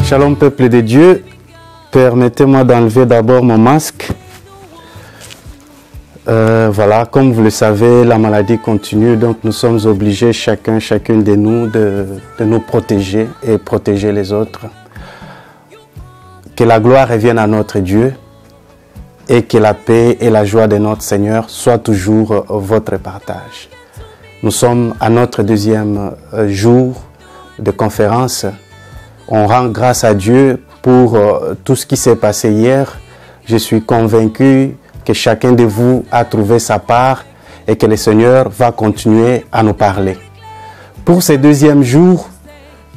Shalom peuple de Dieu, permettez-moi d'enlever d'abord mon masque. Voilà, comme vous le savez, la maladie continue, donc nous sommes obligés, chacune de nous, de nous protéger et protéger les autres. Que la gloire revienne à notre Dieu et que la paix et la joie de notre Seigneur soient toujours votre partage. Nous sommes à notre deuxième jour de conférence. On rend grâce à Dieu pour tout ce qui s'est passé hier. Je suis convaincu que chacun de vous a trouvé sa part et que le Seigneur va continuer à nous parler. Pour ce deuxième jour,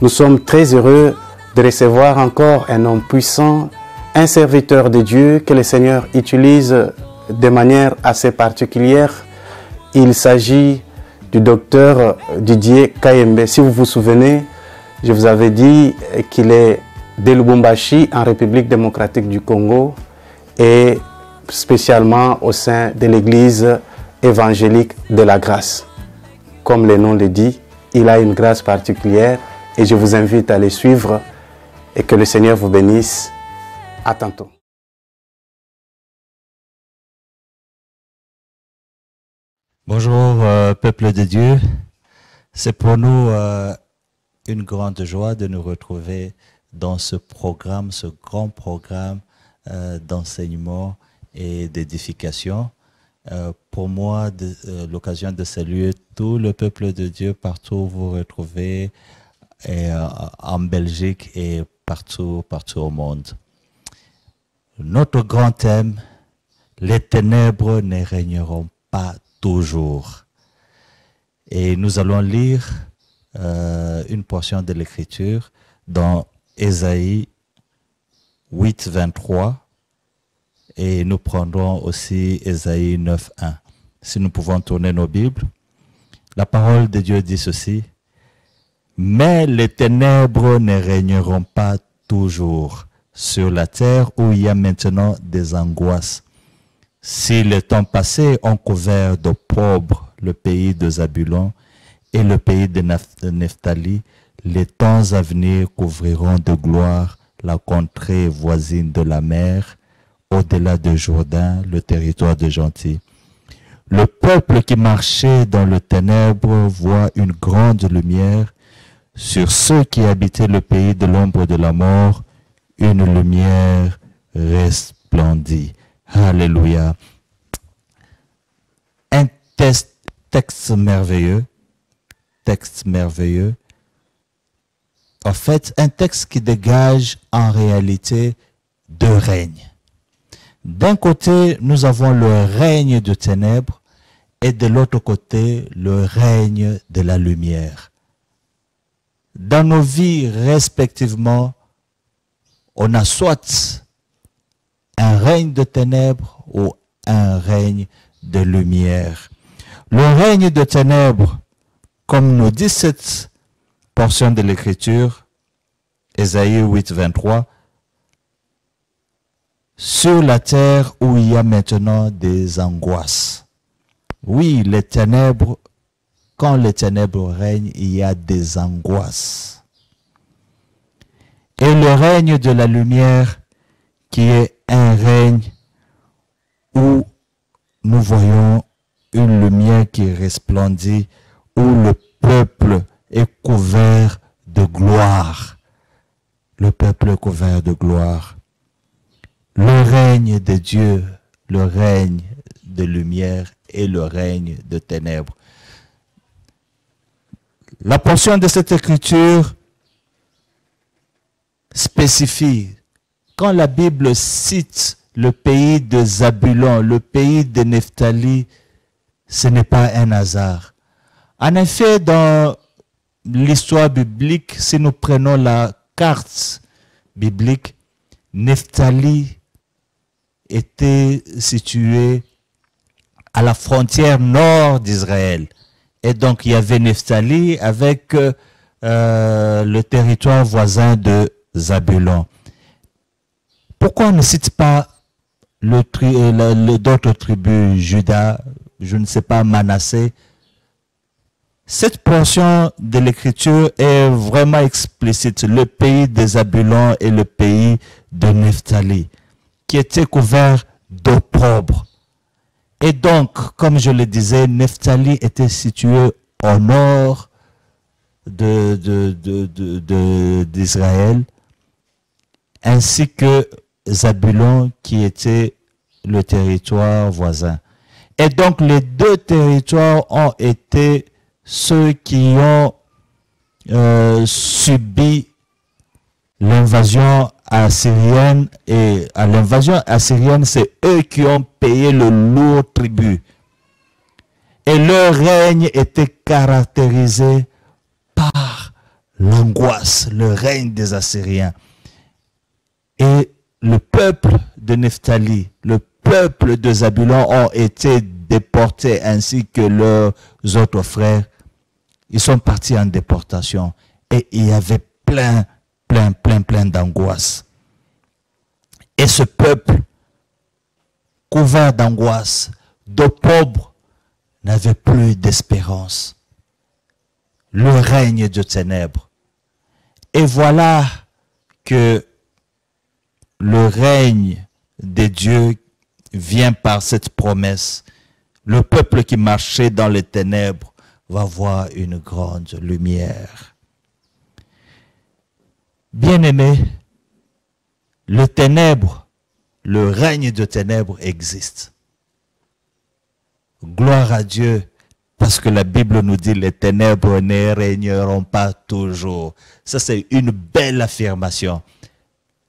nous sommes très heureux de recevoir encore un homme puissant, un serviteur de Dieu que le Seigneur utilise de manière assez particulière. Il s'agit du docteur Didier Kayembe. Si vous vous souvenez, je vous avais dit qu'il est de Lubumbashi, en République démocratique du Congo, et spécialement au sein de l'Église évangélique de la grâce. Comme le nom le dit, il a une grâce particulière et je vous invite à le suivre et que le Seigneur vous bénisse. À tantôt. Bonjour, peuple de Dieu. C'est pour nous une grande joie de nous retrouver dans ce programme, ce grand programme d'enseignement et d'édification. Pour moi, l'occasion de saluer tout le peuple de Dieu partout où vous vous retrouvez, en Belgique et partout au monde. Notre grand thème, les ténèbres ne régneront pas toujours. Et nous allons lire une portion de l'Écriture dans Ésaïe 8, 23 et nous prendrons aussi Ésaïe 9, 1. Si nous pouvons tourner nos Bibles, la parole de Dieu dit ceci: mais les ténèbres ne régneront pas toujours sur la terre où il y a maintenant des angoisses. Si les temps passés ont couvert d'opprobre le pays de Zabulon et le pays de Nephtali, les temps à venir couvriront de gloire la contrée voisine de la mer, au-delà de Jourdain, le territoire de Gentil. Le peuple qui marchait dans le ténèbre voit une grande lumière. Sur ceux qui habitaient le pays de l'ombre de la mort, une lumière resplendit. Alléluia. Un texte merveilleux. Texte merveilleux. En fait, un texte qui dégage en réalité deux règnes. D'un côté, nous avons le règne de ténèbres et de l'autre côté, le règne de la lumière. Dans nos vies respectivement, on a soit un règne de ténèbres ou un règne de lumière. Le règne de ténèbres, comme nous dit cette portion de l'Écriture, Ésaïe 8, 23, sur la terre où il y a maintenant des angoisses. Oui, les ténèbres, quand les ténèbres règnent, il y a des angoisses. Et le règne de la lumière, qui est un règne où nous voyons une lumière qui resplendit, où le peuple est couvert de gloire. Le peuple est couvert de gloire. Le règne de Dieu, le règne de lumière et le règne de ténèbres. La portion de cette écriture spécifie, quand la Bible cite le pays de Zabulon, le pays de Nephtali, ce n'est pas un hasard. En effet, dans l'histoire biblique, si nous prenons la carte biblique, Nephtali était situé à la frontière nord d'Israël. Et donc, il y avait Nephtali avec le territoire voisin de Zabulon. Pourquoi on ne cite pas d'autres tribus, Juda, je ne sais pas, Manassé? Cette portion de l'Écriture est vraiment explicite. Le pays des Zabulon et le pays de Nephtali, qui était couvert d'opprobre. Et donc, comme je le disais, Nephtali était situé au nord d'Israël, ainsi que Zabulon, qui était le territoire voisin. Et donc, les deux territoires ont été ceux qui ont subi l'invasion assyrienne, et à l'invasion assyrienne, c'est eux qui ont payé le lourd tribut. Et leur règne était caractérisé par l'angoisse, le règne des Assyriens. Et le peuple de Nephtali, le peuple de Zabulon ont été déportés ainsi que leurs autres frères. Ils sont partis en déportation et il y avait plein d'angoisse. Et ce peuple, couvert d'angoisse, de pauvres, n'avait plus d'espérance. Le règne de ténèbres. Et voilà que le règne de Dieu vient par cette promesse. Le peuple qui marchait dans les ténèbres va voir une grande lumière. Bien-aimés, le ténèbre, le règne de ténèbres existe. Gloire à Dieu, parce que la Bible nous dit les ténèbres ne régneront pas toujours. Ça, c'est une belle affirmation.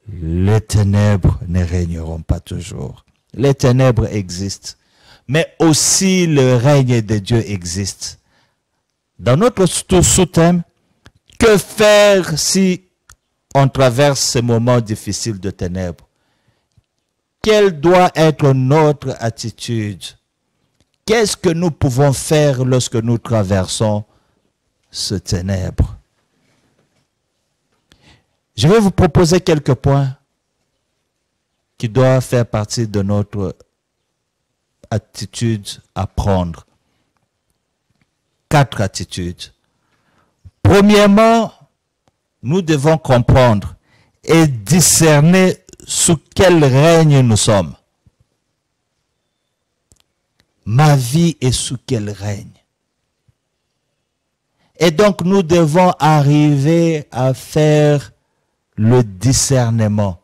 Les ténèbres ne régneront pas toujours. Les ténèbres existent, mais aussi le règne de Dieu existe. Dans notre sous-thème, que faire si on traverse ces moments difficiles de ténèbres? Quelle doit être notre attitude? Qu'est-ce que nous pouvons faire lorsque nous traversons ce ténèbre? Je vais vous proposer quelques points qui doivent faire partie de notre attitude à prendre. 4 attitudes. Premièrement, nous devons comprendre et discerner sous quel règne nous sommes. Ma vie est sous quel règne? Et donc nous devons arriver à faire le discernement.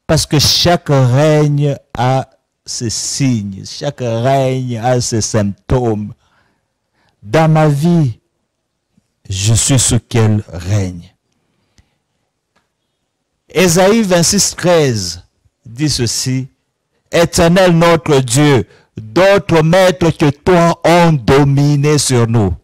Parce que chaque règne a ses signes, chaque règne a ses symptômes. Dans ma vie, je suis sous quel règne? Ésaïe 26, 13 dit ceci: Éternel notre Dieu, d'autres maîtres que toi ont dominé sur nous.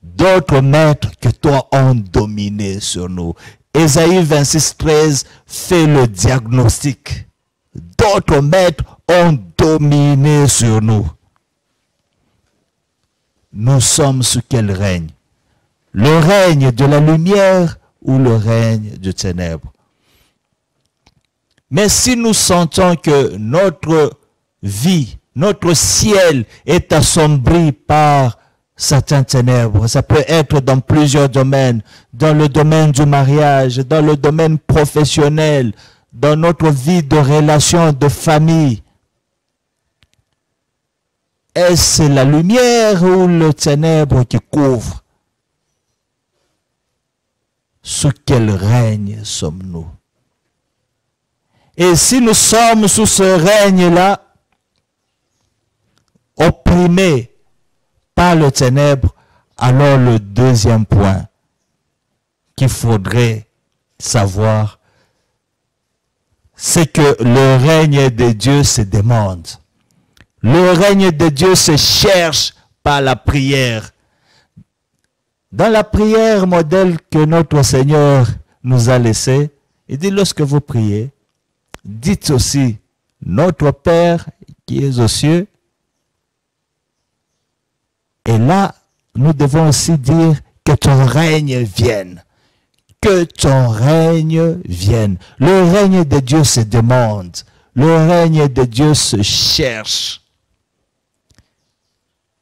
D'autres maîtres que toi ont dominé sur nous. Ésaïe 26, 13 fait le diagnostic. D'autres maîtres ont dominé sur nous. Nous sommes sous quel règne? Le règne de la lumière ou le règne du ténèbre? Mais si nous sentons que notre vie, notre ciel est assombri par certaines ténèbres, ça peut être dans plusieurs domaines, dans le domaine du mariage, dans le domaine professionnel, dans notre vie de relation, de famille. Est-ce la lumière ou le ténèbre qui couvre? Sous quel règne sommes-nous? Et si nous sommes sous ce règne-là, opprimés par le ténèbre, alors le deuxième point qu'il faudrait savoir, c'est que le règne de Dieu se demande. Le règne de Dieu se cherche par la prière. Dans la prière modèle que notre Seigneur nous a laissée, il dit lorsque vous priez, dites aussi, notre Père qui est aux cieux. Et là, nous devons aussi dire que ton règne vienne. Que ton règne vienne. Le règne de Dieu se demande. Le règne de Dieu se cherche.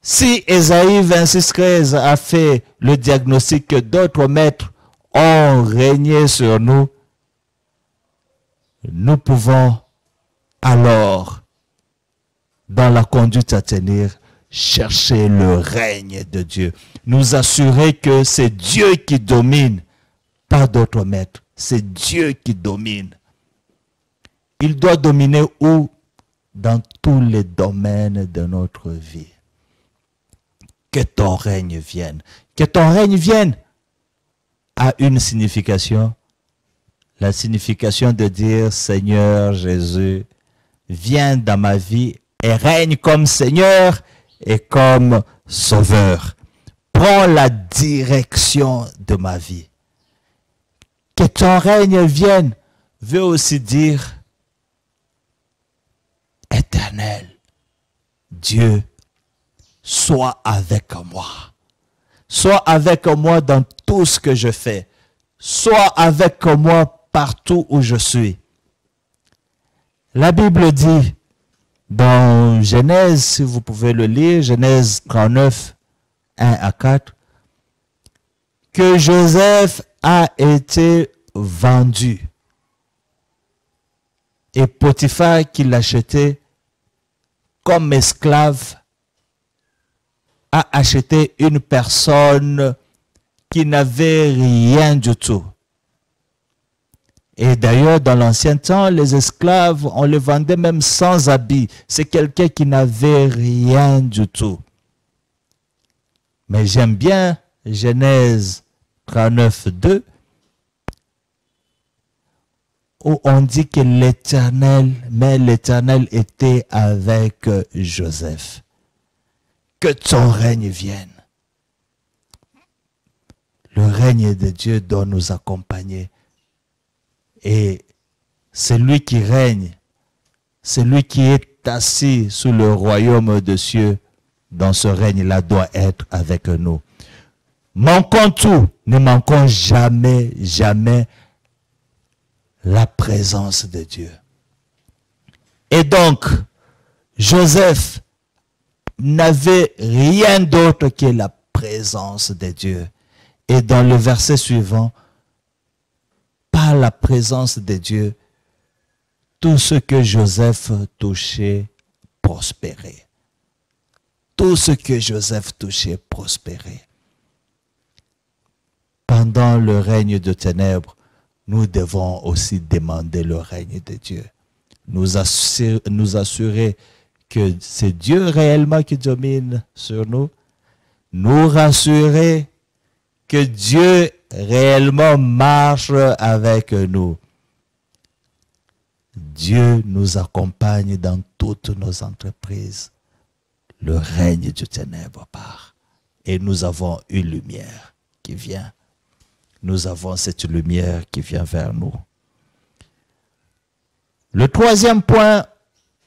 Si Ésaïe 26,13 a fait le diagnostic que d'autres maîtres ont régné sur nous, nous pouvons alors, dans la conduite à tenir, chercher le règne de Dieu. Nous assurer que c'est Dieu qui domine, pas d'autres maîtres. C'est Dieu qui domine. Il doit dominer où? Dans tous les domaines de notre vie. Que ton règne vienne. Que ton règne vienne a une signification. La signification de dire, Seigneur Jésus, viens dans ma vie et règne comme Seigneur et comme Sauveur. Prends la direction de ma vie. Que ton règne vienne veut aussi dire Éternel, Dieu, sois avec moi. Sois avec moi dans tout ce que je fais. Sois avec moi partout où je suis. La Bible dit dans Genèse, si vous pouvez le lire, Genèse 39, 1 à 4, que Joseph a été vendu. Et Potiphar qui l'achetait comme esclave a acheté une personne qui n'avait rien du tout. Et d'ailleurs, dans l'ancien temps, les esclaves, on les vendait même sans habit. C'est quelqu'un qui n'avait rien du tout. Mais j'aime bien Genèse 39, 2, où on dit que l'Éternel était avec Joseph. Que ton règne vienne. Le règne de Dieu doit nous accompagner. Et celui qui règne, celui qui est assis sous le royaume de cieux, dans ce règne-là, doit être avec nous. Manquons tout, ne manquons jamais, jamais la présence de Dieu. Et donc, Joseph n'avait rien d'autre que la présence de Dieu. Et dans le verset suivant, par la présence de Dieu, tout ce que Joseph touchait prospérait. Tout ce que Joseph touchait prospérait. Pendant le règne de ténèbres, nous devons aussi demander le règne de Dieu. Nous assurer que c'est Dieu réellement qui domine sur nous. Nous rassurer que Dieu réellement marche avec nous. Dieu nous accompagne dans toutes nos entreprises. Le règne du ténèbre part. Et nous avons une lumière qui vient. Nous avons cette lumière qui vient vers nous. Le troisième point,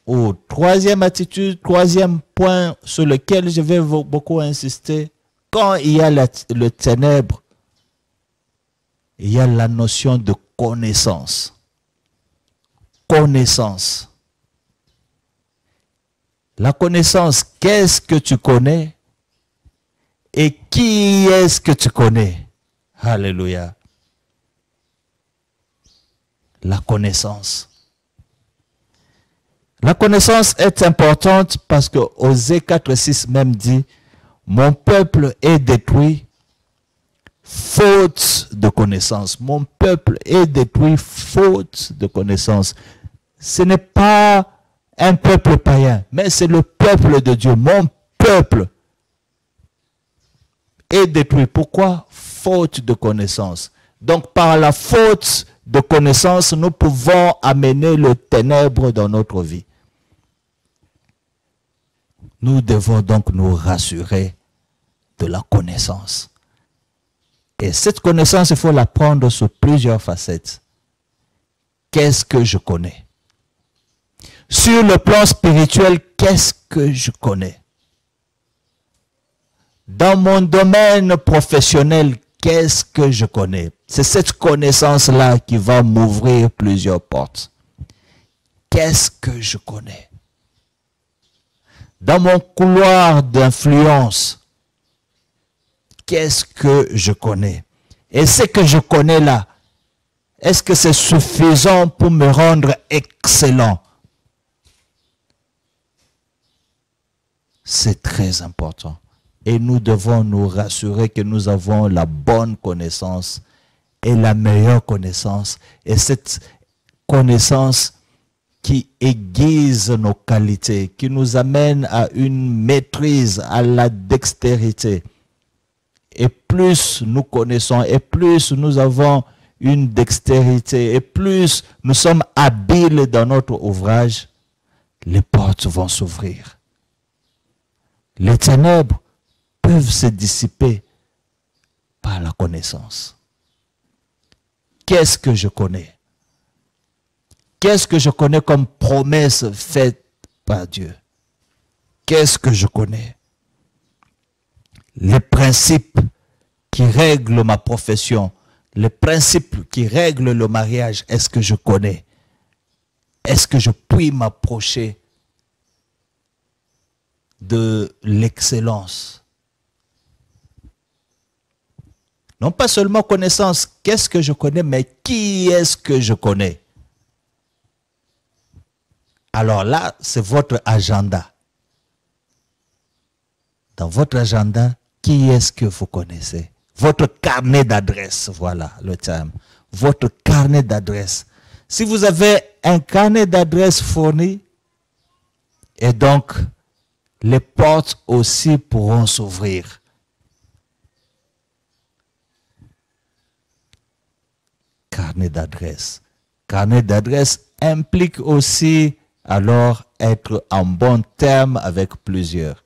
ou troisième attitude, troisième point sur lequel je vais beaucoup insister, quand il y a le ténèbre, il y a la notion de connaissance. Connaissance. La connaissance, qu'est-ce que tu connais et qui est-ce que tu connais? Alléluia. La connaissance. La connaissance est importante parce que Osée 4,6 même dit, mon peuple est détruit faute de connaissance. Mon peuple est détruit faute de connaissance. Ce n'est pas un peuple païen, mais c'est le peuple de Dieu. Mon peuple est détruit. Pourquoi? Faute de connaissance. Donc, par la faute de connaissance, nous pouvons amener le ténèbre dans notre vie. Nous devons donc nous rassurer de la connaissance. Et cette connaissance, il faut la prendre sous plusieurs facettes. Qu'est-ce que je connais? Sur le plan spirituel, qu'est-ce que je connais? Dans mon domaine professionnel, qu'est-ce que je connais? C'est cette connaissance-là qui va m'ouvrir plusieurs portes. Qu'est-ce que je connais? dans mon couloir d'influence, qu'est-ce que je connais? Et ce que je connais là, est-ce que c'est suffisant pour me rendre excellent? C'est très important. Et nous devons nous rassurer que nous avons la bonne connaissance et la meilleure connaissance. Et cette connaissance qui aiguise nos qualités, qui nous amène à une maîtrise, à la dextérité. Et plus nous connaissons, et plus nous avons une dextérité, et plus nous sommes habiles dans notre ouvrage, les portes vont s'ouvrir. Les ténèbres peuvent se dissiper par la connaissance. Qu'est-ce que je connais? Qu'est-ce que je connais comme promesse faite par Dieu? Qu'est-ce que je connais? Les principes qui règlent ma profession, les principes qui règlent le mariage, est-ce que je connais? Est-ce que je puis m'approcher de l'excellence? Non pas seulement connaissance, qu'est-ce que je connais, mais qui est-ce que je connais? Alors là, c'est votre agenda. Dans votre agenda, qui est-ce que vous connaissez? Votre carnet d'adresse, voilà le terme. Votre carnet d'adresse. Si vous avez un carnet d'adresse fourni, et donc les portes aussi pourront s'ouvrir. Carnet d'adresse. Carnet d'adresse implique aussi alors être en bon terme avec plusieurs.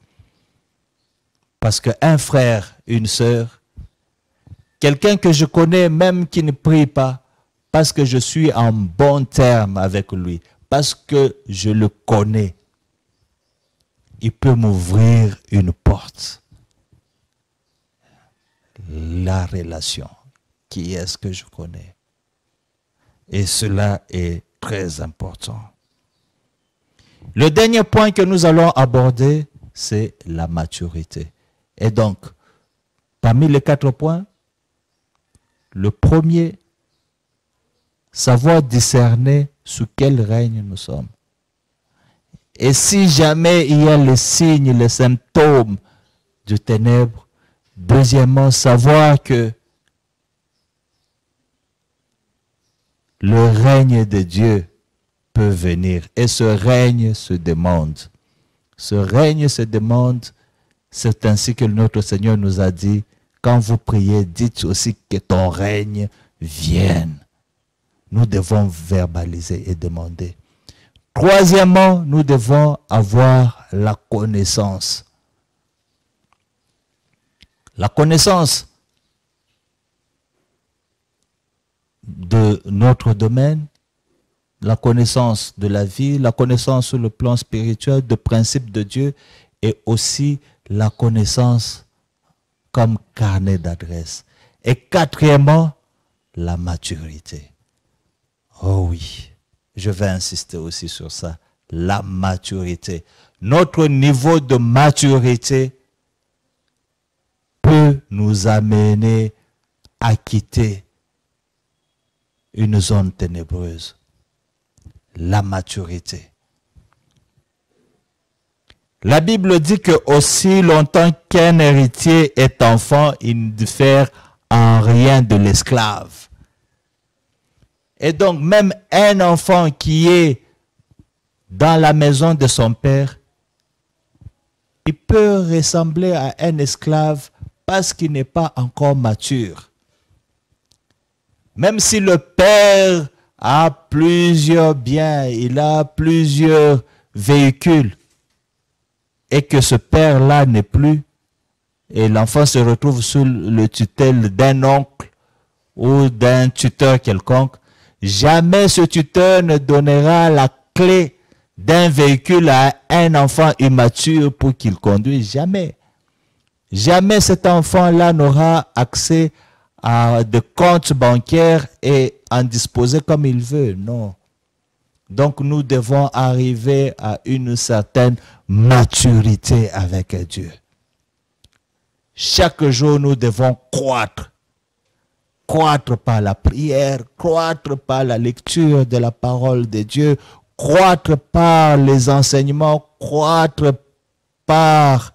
Parce qu'un frère, une sœur, quelqu'un que je connais même qui ne prie pas, parce que je suis en bon terme avec lui, parce que je le connais, il peut m'ouvrir une porte. La relation. Qui est-ce que je connais? Et cela est très important. Le dernier point que nous allons aborder, c'est la maturité. Et donc, parmi les 4 points, le premier, savoir discerner sous quel règne nous sommes. Et si jamais il y a les signes, les symptômes du ténèbre, deuxièmement, savoir que le règne de Dieu peut venir. Et ce règne se demande. Ce règne se demande, c'est ainsi que notre Seigneur nous a dit, quand vous priez, dites aussi que ton règne vienne. Nous devons verbaliser et demander. Troisièmement, nous devons avoir la connaissance. La connaissance de notre domaine, la connaissance de la vie, la connaissance sur le plan spirituel, de principes de Dieu, et aussi la connaissance comme carnet d'adresse. Et quatrièmement, la maturité. Oh oui, je vais insister aussi sur ça. La maturité. Notre niveau de maturité peut nous amener à quitter une zone ténébreuse. La maturité. La Bible dit que aussi longtemps qu'un héritier est enfant, il ne diffère en rien de l'esclave. Et donc même un enfant qui est dans la maison de son père, il peut ressembler à un esclave parce qu'il n'est pas encore mature. Même si le père a plusieurs biens, il a plusieurs véhicules, et que ce père-là n'est plus, et l'enfant se retrouve sous le tutelle d'un oncle ou d'un tuteur quelconque, jamais ce tuteur ne donnera la clé d'un véhicule à un enfant immature pour qu'il conduise. Jamais. Jamais cet enfant-là n'aura accès à des comptes bancaires et en disposer comme il veut. Non. Donc nous devons arriver à une certaine maturité avec Dieu. Chaque jour, nous devons croître. Croître par la prière, croître par la lecture de la parole de Dieu, croître par les enseignements, croître par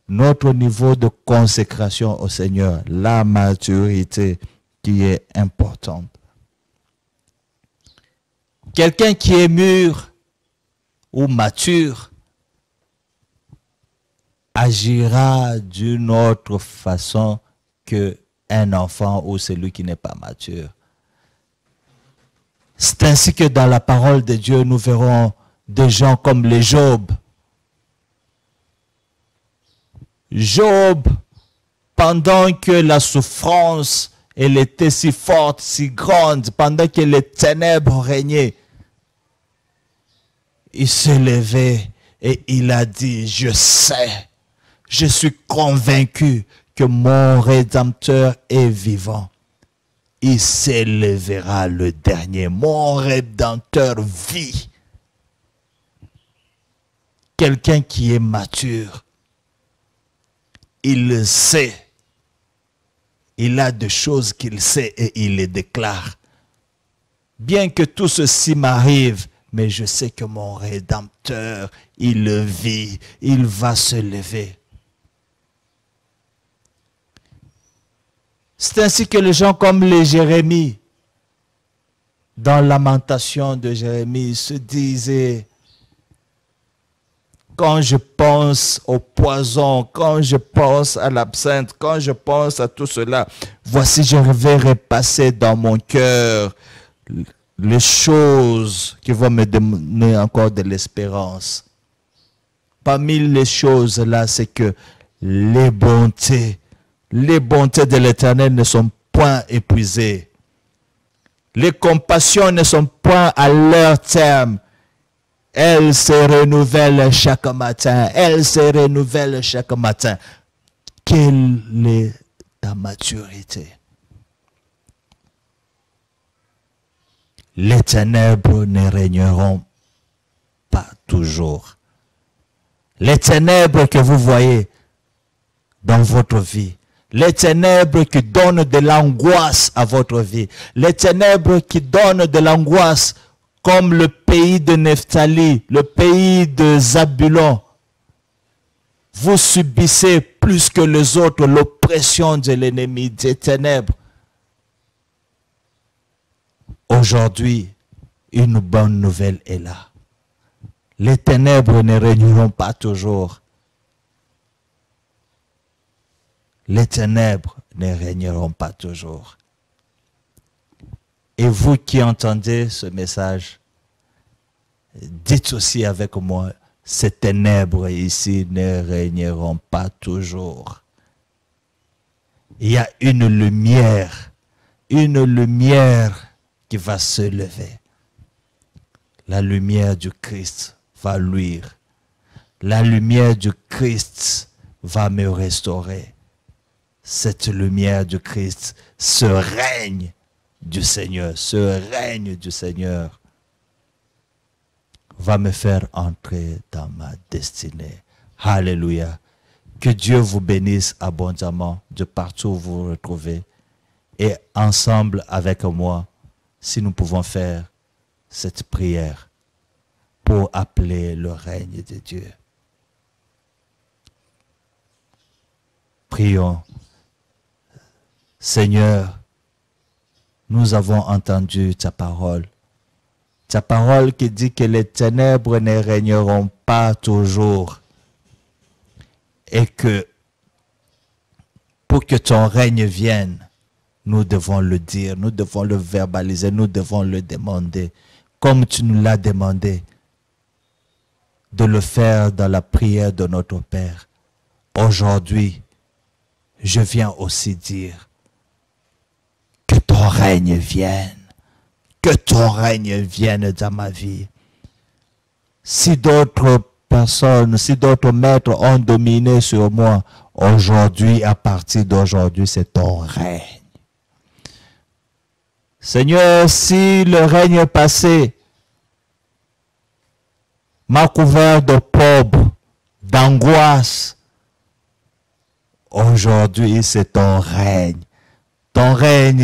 notre niveau de consécration au Seigneur, la maturité qui est importante. Quelqu'un qui est mûr ou mature agira d'une autre façon qu'un enfant ou celui qui n'est pas mature. C'est ainsi que dans la parole de Dieu, nous verrons des gens comme les Job. Job, pendant que la souffrance, elle était si forte, si grande, pendant que les ténèbres régnaient, il s'est levé et il a dit, je sais, je suis convaincu que mon Rédempteur est vivant. Il s'élèvera le dernier. Mon Rédempteur vit. Quelqu'un qui est mature, il le sait. Il a des choses qu'il sait et il les déclare. Bien que tout ceci m'arrive, mais je sais que mon Rédempteur, il le vit, il va se lever. C'est ainsi que les gens comme les Jérémie, dans Lamentation de Jérémie, se disaient, quand je pense au poison, quand je pense à l'absinthe, quand je pense à tout cela, voici je vais repasser dans mon cœur les choses qui vont me donner encore de l'espérance. Parmi les choses là, c'est que les bontés de l'Éternel ne sont point épuisées. Les compassions ne sont point à leur terme. Elles se renouvellent chaque matin. Elles se renouvellent chaque matin. Quelle est ta maturité? Les ténèbres ne régneront pas toujours. Les ténèbres que vous voyez dans votre vie, les ténèbres qui donnent de l'angoisse à votre vie, les ténèbres qui donnent de l'angoisse comme le pays de Nephtali, le pays de Zabulon, vous subissez plus que les autres l'oppression de l'ennemi, des ténèbres. Aujourd'hui, une bonne nouvelle est là. Les ténèbres ne régneront pas toujours. Les ténèbres ne régneront pas toujours. Et vous qui entendez ce message, dites aussi avec moi, ces ténèbres ici ne régneront pas toujours. Il y a une lumière qui va se lever. La lumière du Christ va luire. La lumière du Christ va me restaurer. Cette lumière du Christ, ce règne du Seigneur, va me faire entrer dans ma destinée. Alléluia. Que Dieu vous bénisse abondamment de partout où vous vous retrouvez. Et ensemble avec moi, si nous pouvons faire cette prière pour appeler le règne de Dieu. Prions. Seigneur, nous avons entendu ta parole. Ta parole qui dit que les ténèbres ne régneront pas toujours. Et que pour que ton règne vienne, nous devons le dire, nous devons le verbaliser, nous devons le demander. Comme tu nous l'as demandé, de le faire dans la prière de notre Père. Aujourd'hui, je viens aussi dire que ton règne vienne. Que ton règne vienne dans ma vie. Si d'autres personnes, si d'autres maîtres ont dominé sur moi, aujourd'hui, à partir d'aujourd'hui, c'est ton règne. Seigneur, si le règne passé m'a couvert de pauvres, d'angoisse. Aujourd'hui, c'est ton règne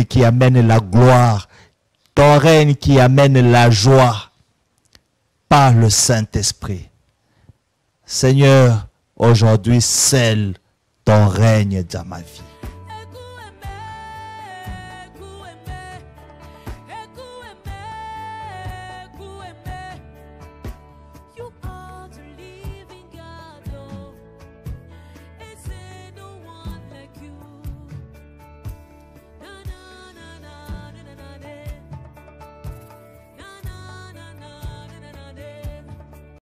qui amène la gloire, ton règne qui amène la joie par le Saint-Esprit. Seigneur, aujourd'hui, scelle ton règne dans ma vie.